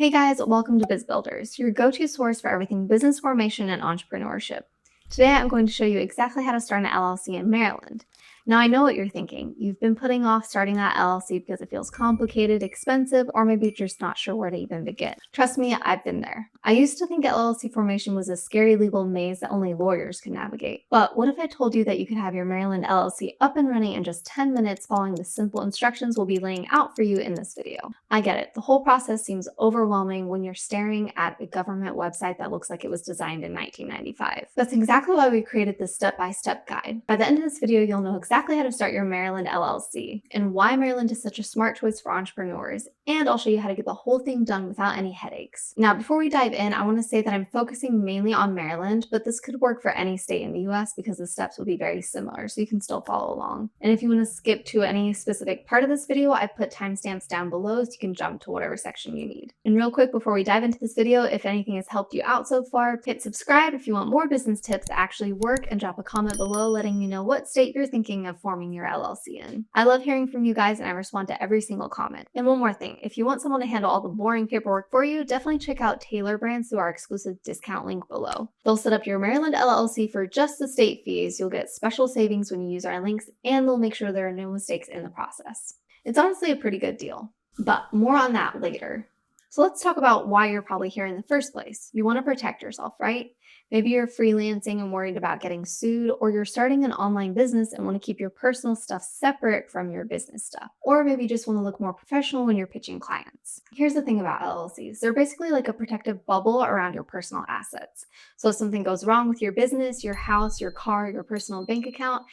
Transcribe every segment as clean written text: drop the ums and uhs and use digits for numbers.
Hey guys, welcome to Biz Builders, your go-to source for everything business formation and entrepreneurship. Today I'm going to show you exactly how to start an LLC in Maryland. Now I know what you're thinking. You've been putting off starting that LLC because it feels complicated, expensive, or maybe you're just not sure where to even begin. Trust me, I've been there. I used to think LLC formation was a scary legal maze that only lawyers could navigate. But what if I told you that you could have your Maryland LLC up and running in just 10 minutes following the simple instructions we'll be laying out for you in this video? I get it. The whole process seems overwhelming when you're staring at a government website that looks like it was designed in 1995. That's exactly why we created this step-by-step guide. By the end of this video, you'll know exactly how to start your Maryland LLC and why Maryland is such a smart choice for entrepreneurs, and I'll show you how to get the whole thing done without any headaches. Now, before we dive in, I want to say that I'm focusing mainly on Maryland, but this could work for any state in the US because the steps will be very similar, so you can still follow along. And if you want to skip to any specific part of this video, I put timestamps down below so you can jump to whatever section you need. And real quick, before we dive into this video, if anything has helped you out so far, hit subscribe if you want more business tips that actually work, and drop a comment below letting me know what state you're thinking of forming your LLC in. I love hearing from you guys and I respond to every single comment. And one more thing, if you want someone to handle all the boring paperwork for you, definitely check out Tailor brands through our exclusive discount link below. They'll set up your Maryland LLC for just the state fees, you'll get special savings when you use our links, and they'll make sure there are no mistakes in the process. It's honestly a pretty good deal, but more on that later. So let's talk about why you're probably here in the first place. You want to protect yourself, right? Maybe you're freelancing and worried about getting sued, or you're starting an online business and want to keep your personal stuff separate from your business stuff. Or maybe you just want to look more professional when you're pitching clients. Here's the thing about LLCs. They're basically like a protective bubble around your personal assets. So if something goes wrong with your business, your house, your car, your personal bank account,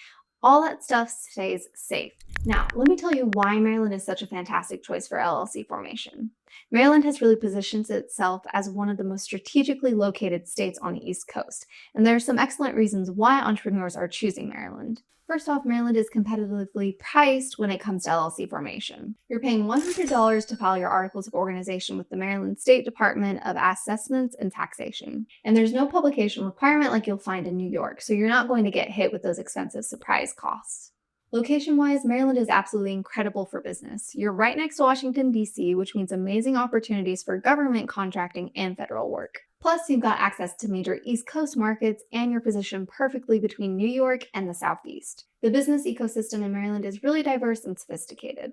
all that stuff stays safe. Now, let me tell you why Maryland is such a fantastic choice for LLC formation. Maryland has really positioned itself as one of the most strategically located states on the East Coast, and there are some excellent reasons why entrepreneurs are choosing Maryland. First off, Maryland is competitively priced when it comes to LLC formation. You're paying $100 to file your articles of organization with the Maryland State Department of Assessments and Taxation. And there's no publication requirement like you'll find in New York, so you're not going to get hit with those expensive surprise costs. Location-wise, Maryland is absolutely incredible for business. You're right next to Washington, D.C., which means amazing opportunities for government contracting and federal work. Plus, you've got access to major East Coast markets, and you're positioned perfectly between New York and the Southeast. The business ecosystem in Maryland is really diverse and sophisticated.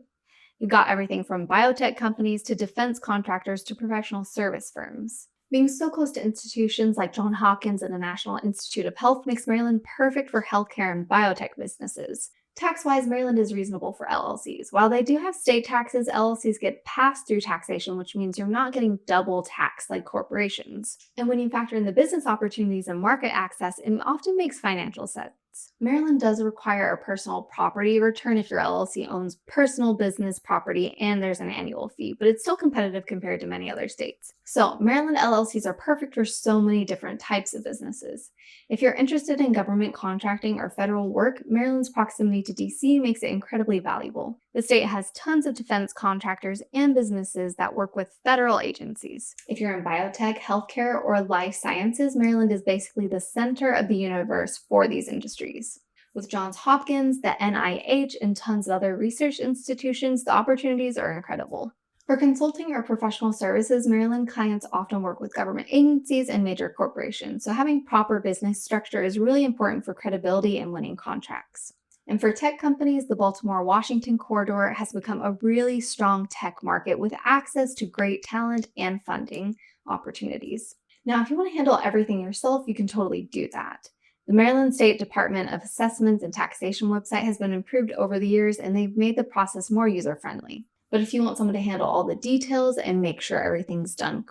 You've got everything from biotech companies to defense contractors to professional service firms. Being so close to institutions like Johns Hopkins and the National Institute of Health makes Maryland perfect for healthcare and biotech businesses. Tax-wise, Maryland is reasonable for LLCs. While they do have state taxes, LLCs get pass-through taxation, which means you're not getting double tax like corporations. And when you factor in the business opportunities and market access, it often makes financial sense. Maryland does require a personal property return if your LLC owns personal business property, and there's an annual fee, but it's still competitive compared to many other states. So Maryland LLCs are perfect for so many different types of businesses. If you're interested in government contracting or federal work, Maryland's proximity to DC makes it incredibly valuable. The state has tons of defense contractors and businesses that work with federal agencies. If you're in biotech, healthcare, or life sciences, Maryland is basically the center of the universe for these industries. With Johns Hopkins, the NIH, and tons of other research institutions, the opportunities are incredible. For consulting or professional services, Maryland clients often work with government agencies and major corporations, so having proper business structure is really important for credibility and winning contracts. And for tech companies, the Baltimore-Washington corridor has become a really strong tech market with access to great talent and funding opportunities. Now, if you want to handle everything yourself, you can totally do that. The Maryland State Department of Assessments and Taxation website has been improved over the years, and they've made the process more user-friendly. But if you want someone to handle all the details and make sure everything's done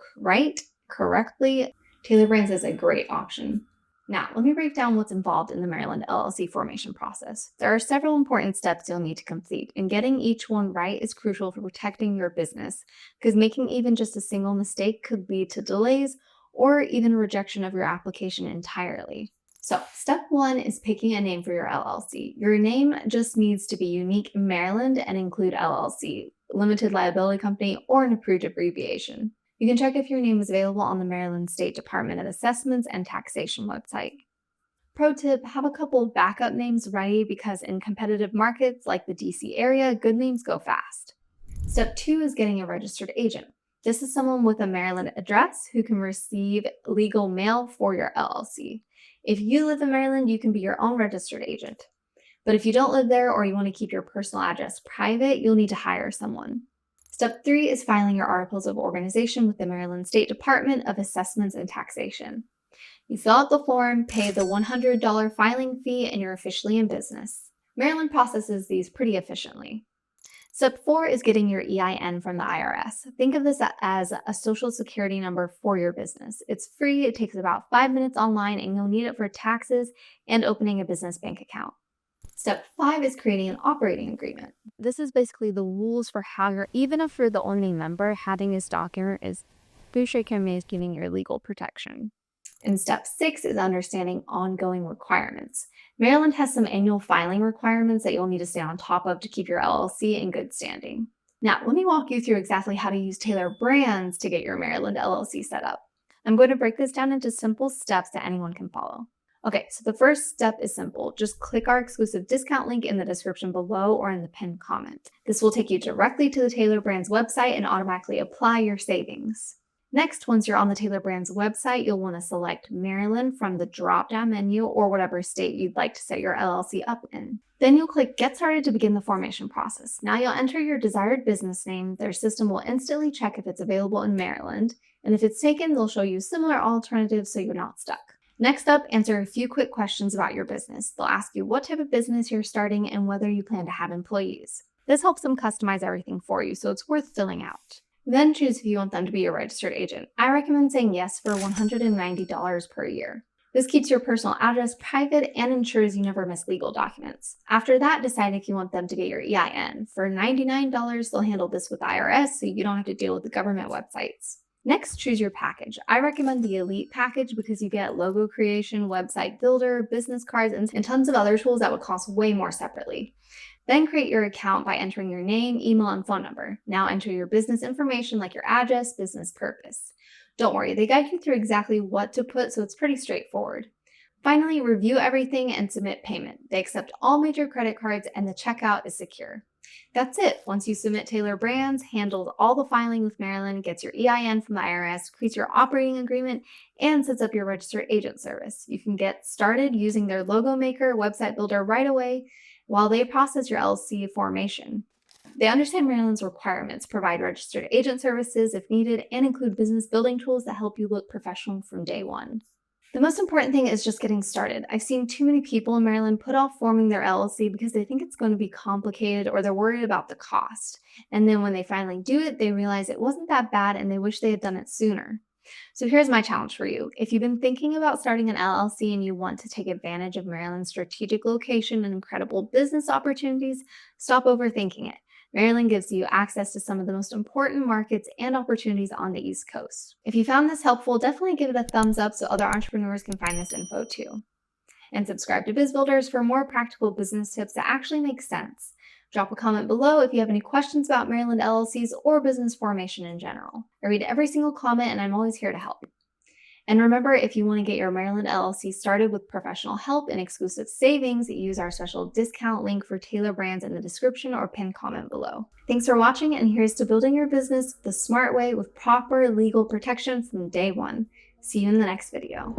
correctly, Tailor Brands is a great option. Now, let me break down what's involved in the Maryland LLC formation process. There are several important steps you'll need to complete, and getting each one right is crucial for protecting your business, because making even just a single mistake could lead to delays or even rejection of your application entirely. So, step one is picking a name for your LLC. Your name just needs to be unique in Maryland and include LLC, limited liability company, or an approved abbreviation. You can check if your name is available on the Maryland State Department of Assessments and Taxation website. Pro tip, have a couple of backup names ready because in competitive markets like the DC area, good names go fast. Step two is getting a registered agent. This is someone with a Maryland address who can receive legal mail for your LLC. If you live in Maryland, you can be your own registered agent. But if you don't live there or you want to keep your personal address private, you'll need to hire someone. Step 3 is filing your articles of organization with the Maryland State Department of Assessments and Taxation. You fill out the form, pay the $100 filing fee, and you're officially in business. Maryland processes these pretty efficiently. Step 4 is getting your EIN from the IRS. Think of this as a social security number for your business. It's free, it takes about 5 minutes online, and you'll need it for taxes and opening a business bank account. Step 5 is creating an operating agreement. This is basically the rules for how even if you're the only member, having this document is giving your legal protection. And step 6 is understanding ongoing requirements. Maryland has some annual filing requirements that you'll need to stay on top of to keep your LLC in good standing. Now, let me walk you through exactly how to use Tailor brands to get your Maryland LLC set up. I'm going to break this down into simple steps that anyone can follow. Okay, so the first step is simple. Just click our exclusive discount link in the description below or in the pinned comment. This will take you directly to the Tailor Brands website and automatically apply your savings. Next, once you're on the Tailor Brands website, you'll want to select Maryland from the drop-down menu or whatever state you'd like to set your LLC up in. Then you'll click Get Started to begin the formation process. Now you'll enter your desired business name. Their system will instantly check if it's available in Maryland, and if it's taken, they'll show you similar alternatives so you're not stuck. Next up, answer a few quick questions about your business. They'll ask you what type of business you're starting and whether you plan to have employees. This helps them customize everything for you, so it's worth filling out. Then choose if you want them to be your registered agent. I recommend saying yes for $190 per year. This keeps your personal address private and ensures you never miss legal documents. After that, decide if you want them to get your EIN. For $99, they'll handle this with the IRS, so you don't have to deal with the government websites. Next, choose your package. I recommend the Elite package because you get logo creation, website builder, business cards, and tons of other tools that would cost way more separately. Then create your account by entering your name, email, and phone number. Now enter your business information like your address, business purpose. Don't worry, they guide you through exactly what to put, so it's pretty straightforward. Finally, review everything and submit payment. They accept all major credit cards and the checkout is secure. That's it. Once you submit Tailor Brands, handles all the filing with Maryland, gets your EIN from the IRS, creates your operating agreement, and sets up your registered agent service. You can get started using their logo maker, website builder right away while they process your LLC formation. They understand Maryland's requirements, provide registered agent services if needed, and include business building tools that help you look professional from day one. The most important thing is just getting started. I've seen too many people in Maryland put off forming their LLC because they think it's going to be complicated or they're worried about the cost. And then when they finally do it, they realize it wasn't that bad and they wish they had done it sooner. So here's my challenge for you. If you've been thinking about starting an LLC and you want to take advantage of Maryland's strategic location and incredible business opportunities, stop overthinking it. Maryland gives you access to some of the most important markets and opportunities on the East Coast. If you found this helpful, definitely give it a thumbs up so other entrepreneurs can find this info too. And subscribe to Biz Builders for more practical business tips that actually make sense. Drop a comment below if you have any questions about Maryland LLCs or business formation in general. I read every single comment and I'm always here to help. And remember, if you want to get your Maryland LLC started with professional help and exclusive savings, use our special discount link for Tailor Brands in the description or pinned comment below. Thanks for watching, and here's to building your business the smart way with proper legal protection from day one. See you in the next video.